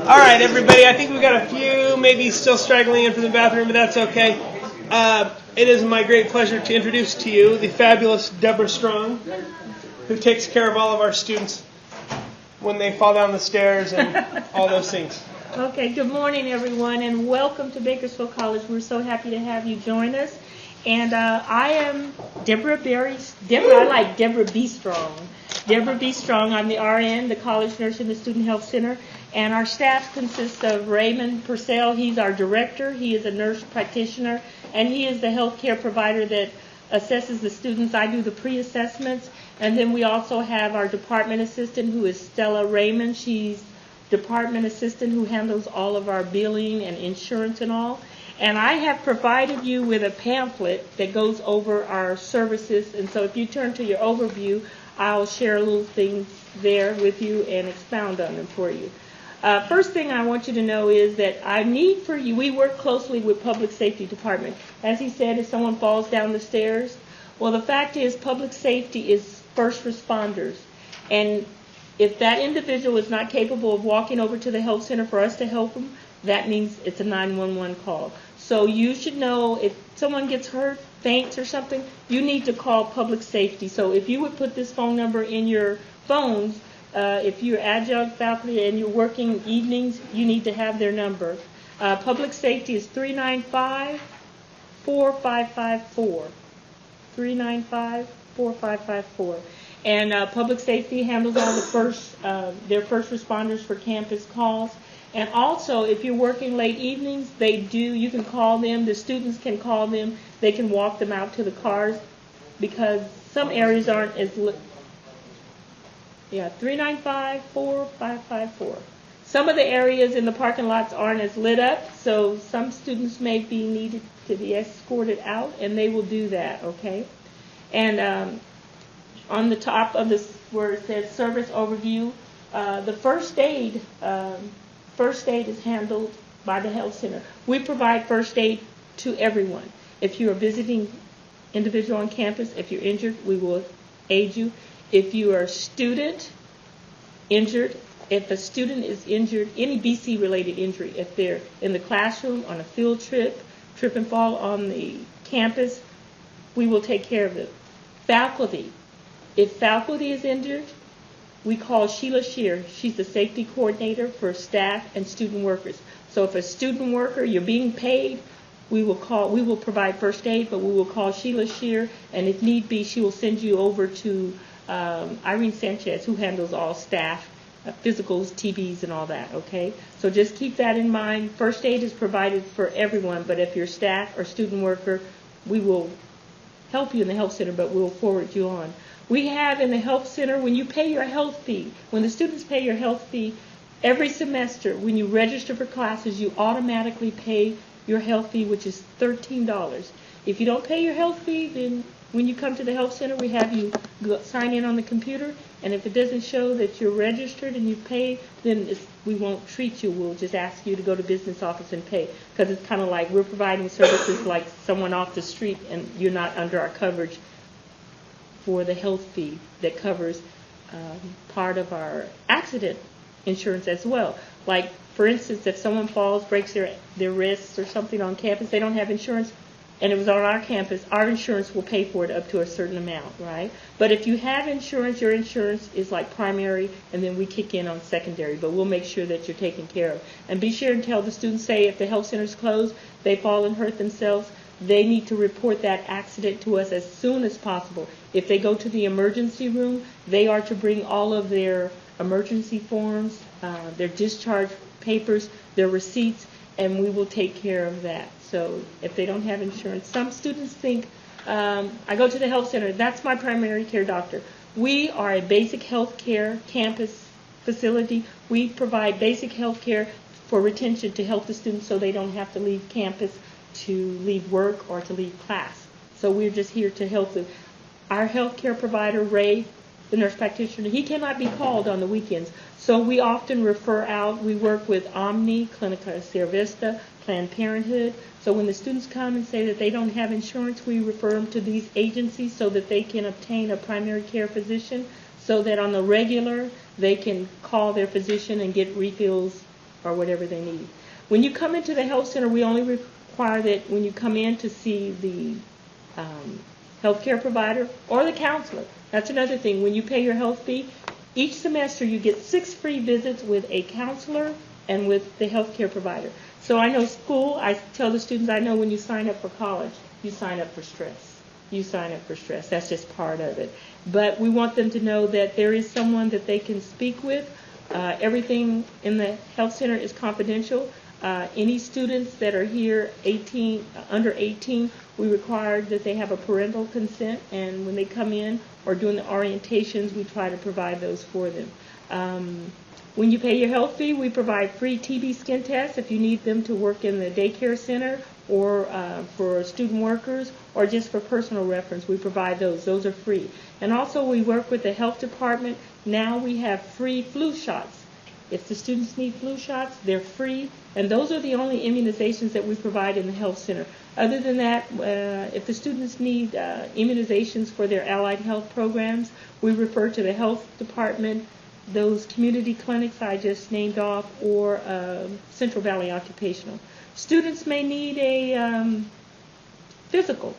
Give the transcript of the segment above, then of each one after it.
All right, everybody. I think we've got a few maybe still straggling in from the bathroom, but that's okay. It is my great pleasure to introduce to you the fabulous Deborah Strong, who takes care of all of our students when they fall down the stairs and all those things. Okay, good morning, everyone, and welcome to Bakersfield College. We're so happy to have you join us. And I am Deborah I like Deborah B. Strong. Deborah B. Strong. I'm the RN, the college nurse in the Student Health Center. And our staff consists of Raymond Purcell. He's our director. He is a nurse practitioner, and he is the healthcare provider that assesses the students. I do the pre-assessments. And then we also have our department assistant, who is Stella Raymond. She's department assistant who handles all of our billing and insurance and all. And I have provided you with a pamphlet that goes over our services. And so if you turn to your overview, I'll share little things there with you and expound on them for you. First thing I want you to know is that I need for you, we work closely with Public Safety Department. As he said, if someone falls down the stairs, well, the fact is public safety is first responders. And if that individual is not capable of walking over to the health center for us to help them, that means it's a 911 call. So you should know if someone gets hurt, faints or something, you need to call public safety. So if you would put this phone number in your phones, if you're adjunct faculty and you're working evenings, you need to have their number. Public safety is 395-4554. 395-4554. And public safety handles all the their first responders for campus calls. And also, if you're working late evenings, you can call them, the students can call them, they can walk them out to the cars, because some areas aren't as lit. Yeah, 395-4554. Some of the areas in the parking lots aren't as lit up, so some students may be needed to be escorted out, and they will do that, okay? And on the top of this, where it says service overview, the first aid is handled by the health center. We provide first aid to everyone. If you're a visiting individual on campus, if you're injured, we will aid you. If you are a student injured, if a student is injured, any BC-related injury, if they're in the classroom, on a field trip and fall on the campus, we will take care of it. Faculty. If faculty is injured, we call Sheila Shear. She's the safety coordinator for staff and student workers. So if a student worker, you're being paid, we will provide first aid, but we will call Sheila Shear, and if need be, she will send you over to Irene Sanchez, who handles all staff, physicals, TBs, and all that, okay? So just keep that in mind. First aid is provided for everyone, but if you're staff or student worker, we will help you in the health center, but we'll forward you on. We have in the health center, when you pay your health fee, when the students pay your health fee, every semester, when you register for classes, you automatically pay your health fee, which is $13. If you don't pay your health fee, then when you come to the health center, we have you sign in on the computer, and if it doesn't show that you're registered and you pay, then we won't treat you. We'll just ask you to go to business office and pay, because it's kind of like we're providing services like someone off the street, and you're not under our coverage for the health fee that covers part of our accident insurance as well. Like, for instance, if someone falls, breaks their wrists or something on campus, they don't have insurance, and it was on our campus, our insurance will pay for it up to a certain amount, right? But if you have insurance, your insurance is like primary, and then we kick in on secondary, but we'll make sure that you're taken care of. And be sure and tell the students, say if the health center's closed, they fall and hurt themselves, they need to report that accident to us as soon as possible. If they go to the emergency room, they are to bring all of their emergency forms, their discharge papers, their receipts, and we will take care of that. So if they don't have insurance, some students think, I go to the health center, that's my primary care doctor. We are a basic health care campus facility. We provide basic health care for retention to help the students so they don't have to leave campus to leave work or to leave class. So we're just here to help them. Our health care provider, Ray, the nurse practitioner, he cannot be called on the weekends. So we often refer out. We work with Omni, Clinica Sierra Vista, Planned Parenthood. So when the students come and say that they don't have insurance, we refer them to these agencies so that they can obtain a primary care physician, so that on the regular they can call their physician and get refills or whatever they need. When you come into the health center, we only require that when you come in to see the healthcare provider or the counselor. That's another thing. When you pay your health fee, each semester you get 6 free visits with a counselor and with the healthcare provider. So I know school, I tell the students, I know when you sign up for college, you sign up for stress. You sign up for stress. That's just part of it. But we want them to know that there is someone that they can speak with. Everything in the health center is confidential. Any students that are here under 18, we require that they have a parental consent, and when they come in or during the orientations, we try to provide those for them. When you pay your health fee, we provide free TB skin tests if you need them to work in the daycare center or for student workers or just for personal reference. We provide those. Those are free. And also we work with the health department. Now we have free flu shots. If the students need flu shots, they're free. And those are the only immunizations that we provide in the health center. Other than that, if the students need immunizations for their allied health programs, we refer to the health department, those community clinics I just named off, or Central Valley Occupational. Students may need a physical.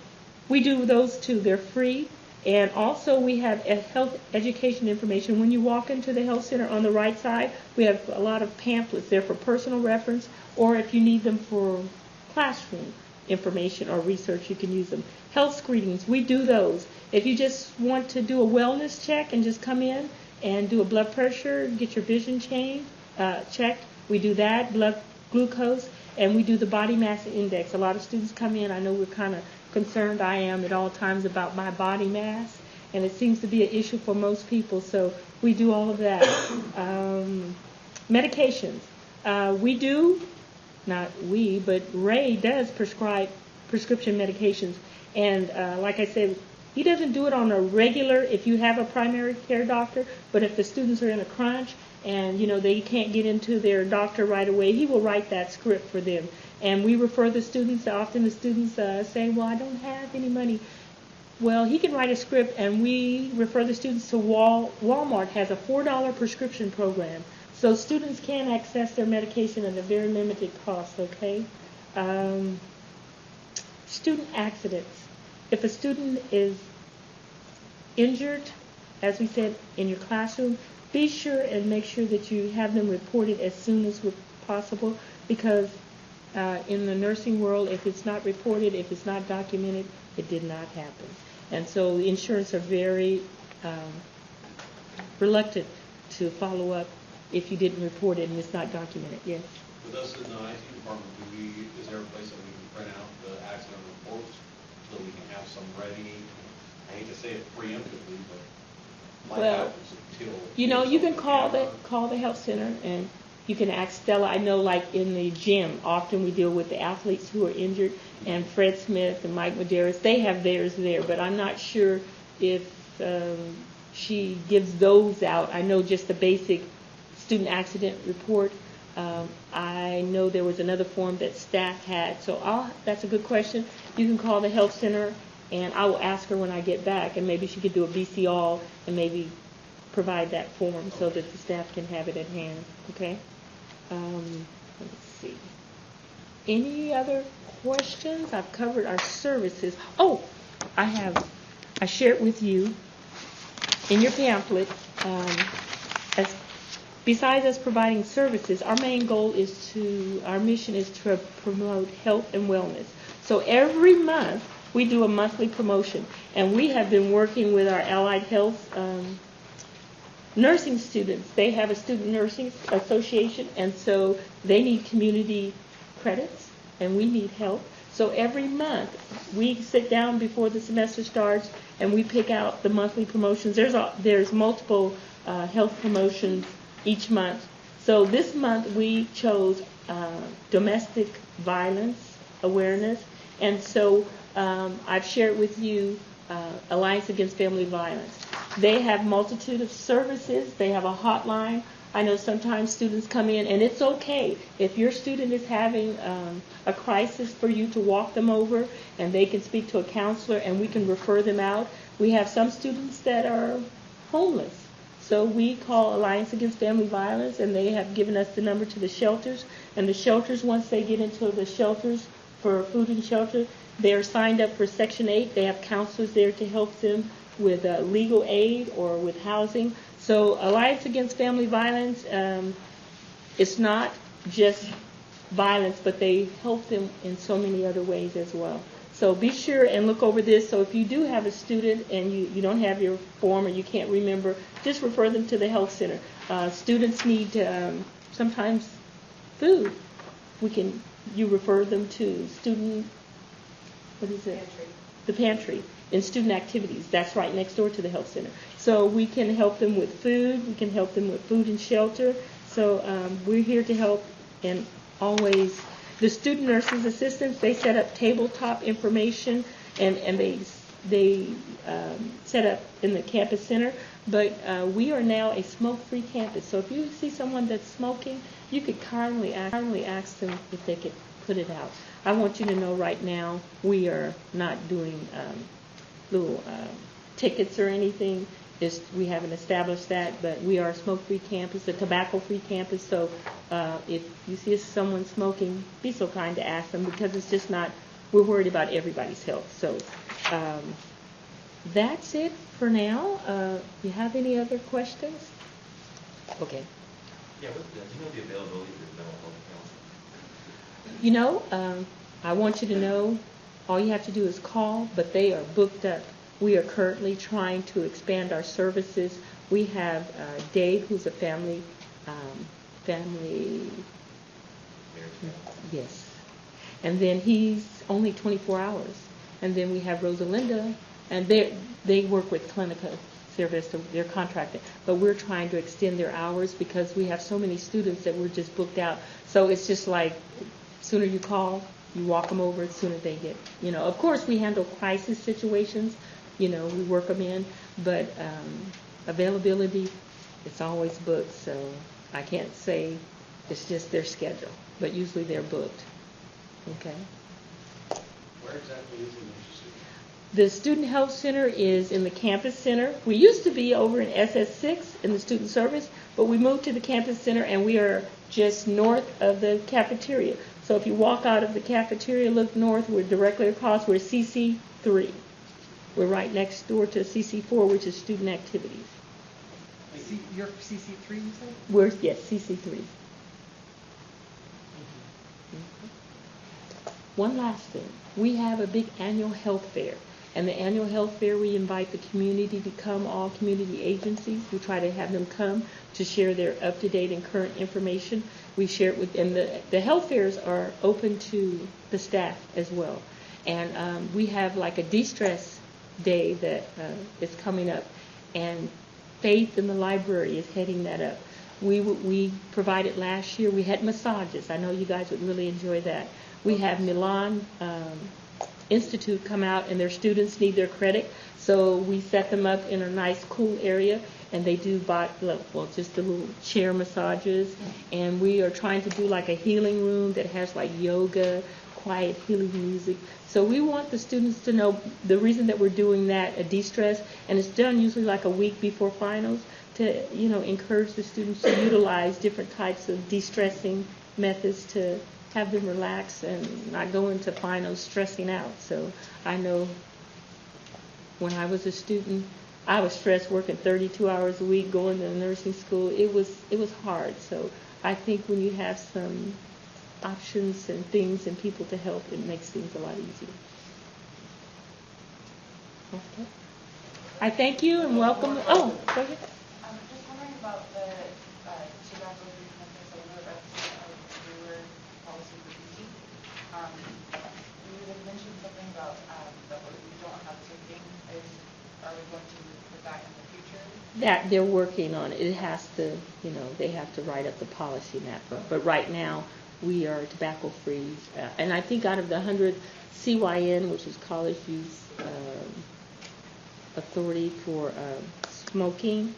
We do those too. They're free. And also we have health education information. When you walk into the health center on the right side, we have a lot of pamphlets there for personal reference, or if you need them for classroom information or research, you can use them. Health screenings, we do those. If you just want to do a wellness check and just come in and do a blood pressure, get your vision checked, we do that, blood glucose, and we do the body mass index. A lot of students come in, I know we're kind of concerned, I am at all times, about my body mass, and it seems to be an issue for most people, so we do all of that. Medications. We do, not we, but Ray does prescribe prescription medications, and like I said, he doesn't do it on a regular if you have a primary care doctor, but if the students are in a crunch and they can't get into their doctor right away, he will write that script for them. And we refer the students. Often the students say, well, I don't have any money. Well, he can write a script, and we refer the students to Walmart has a $4 prescription program. So students can access their medication at a very limited cost, okay? Student accidents. If a student is injured, as we said, in your classroom, be sure and make sure that you have them reported as soon as possible, because in the nursing world, if it's not reported, if it's not documented, it did not happen. And so the insurance are very reluctant to follow up if you didn't report it and it's not documented. Yes? With us in the IT department, is there a place that we can print out the accident reports so we can have some ready? I hate to say it preemptively, but life happens until... you can call the health center, and you can ask Stella. I know, like in the gym, often we deal with the athletes who are injured, and Fred Smith and Mike Medeiros, they have theirs there, but I'm not sure if she gives those out. I know just the basic student accident report. I know there was another form that staff had, so that's a good question. You can call the health center, and I will ask her when I get back, and maybe she could do a BC All and maybe provide that form so that the staff can have it at hand. Okay? Let's see. Any other questions? I've covered our services. Oh, I shared with you in your pamphlet, besides us providing services, our main goal our mission is to promote health and wellness. So every month, we do a monthly promotion, and we have been working with our allied health nursing students. They have a student nursing association, and so they need community credits, and we need help. So every month, we sit down before the semester starts, and we pick out the monthly promotions. There's multiple health promotions each month. So this month, we chose domestic violence awareness, and so I've shared with you Alliance Against Family Violence. They have multitude of services. They have a hotline. I know sometimes students come in, and it's okay if your student is having a crisis for you to walk them over, and they can speak to a counselor, and we can refer them out. We have some students that are homeless. So we call Alliance Against Family Violence, and they have given us the number to the shelters. And the shelters, once they get into the shelters for food and shelter, they are signed up for Section 8. They have counselors there to help them with legal aid or with housing. So Alliance Against Family Violence, it's not just violence, but they help them in so many other ways as well. So be sure and look over this. So if you do have a student and you don't have your form or you can't remember, just refer them to the health center. Students need sometimes food. You refer them to student, what is it? Pantry. The pantry in student activities. That's right next door to the health center. So we can help them with food. We can help them with food and shelter. So we're here to help, and always the student nurses assistants, they set up tabletop information and they set up in the campus center. But we are now a smoke-free campus. So if you see someone that's smoking, you could kindly ask them if they could put it out. I want you to know right now we are not doing little tickets or anything. We haven't established that, but we are a smoke-free campus, a tobacco-free campus. So if you see someone smoking, be so kind to ask them, because it's just not, we're worried about everybody's health. So that's it for now. You have any other questions? Okay. Yeah, do you know the availability of the mental health counselor? You know, I want you to know, all you have to do is call, but they are booked up. We are currently trying to expand our services. We have Dave, who's a family, yes. And then he's only 24 hours. And then we have Rosalinda, and they work with Clinica Service, so they're contracted. But we're trying to extend their hours because we have so many students that we're just booked out. So it's just like, sooner you call, you walk them over, the sooner they get, Of course, we handle crisis situations. We work them in, but availability, it's always booked, so I can't say it's just their schedule, but usually they're booked. Okay. Where exactly is the nursery? The Student Health Center is in the campus center. We used to be over in SS6 in the student service, but we moved to the campus center, and we are just north of the cafeteria. So if you walk out of the cafeteria, look north, we're directly across, we're CC3. We're right next door to CC4, which is student activities. You're CC3, you said? Yes, CC3. One last thing. We have a big annual health fair. And the annual health fair, we invite the community to come, all community agencies. We try to have them come to share their up-to-date and current information. We share it with, and the health fairs are open to the staff as well. And we have like a de-stress day that is coming up, and Faith in the library is heading that up. We provided last year. We had massages. I know you guys would really enjoy that. We have Milan Institute come out, and their students need their credit, so we set them up in a nice, cool area, and they do just the little chair massages, and we are trying to do like a healing room that has like yoga, quiet healing music. So we want the students to know the reason that we're doing that, a de-stress, and it's done usually like a week before finals, to encourage the students to utilize different types of de-stressing methods to have them relax and not go into finals stressing out. So I know when I was a student, I was stressed working 32 hours a week, going to nursing school. It was hard. So I think when you have some options and things and people to help, it makes things a lot easier. Okay. I thank you and welcome. Oh, go ahead. Just wondering about the tobacco-free campus. I know that's a newer policy for DC. You had mentioned something about that we don't have ticketing. Are we going to put that in the future? That they're working on it. It has to, they have to write up the policy map. But right now, we are tobacco free. And I think out of the 100 CYN, which is College Youth Authority for smoking,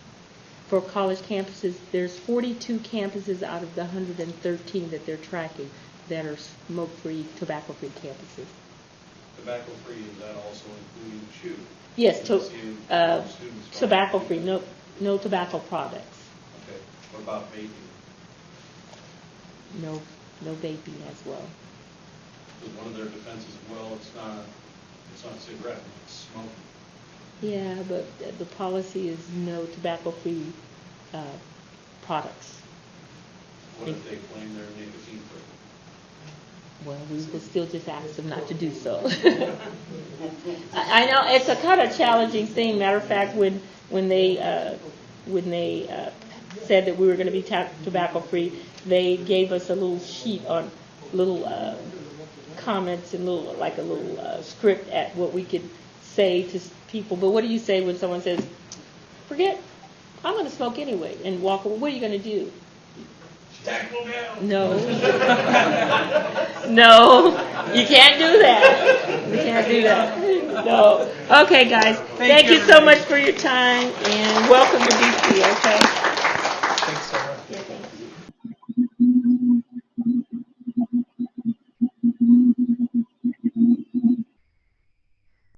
for college campuses, there's 42 campuses out of the 113 that they're tracking that are smoke-free, tobacco-free campuses. Tobacco-free, is that also including chew? Yes, Students tobacco-free. No, no tobacco products. Okay, what about vaping? No vaping as well. Because one of their defenses, well, it's not a cigarette, it's smoking. Yeah, but the policy is no tobacco-free products. What if they claim they're nicotine free? Well, we will still just ask them not to do so. I know it's a kind of challenging thing. Matter of fact, when they said that we were going to be tobacco-free, they gave us a little sheet on little comments and a little script at what we could say to people. But what do you say when someone says, "Forget, I'm going to smoke anyway," and walk away? What are you going to do? No. No, you can't do that. You can't do that. No. Okay, guys. Thank you so much for your time, and welcome to BC, okay?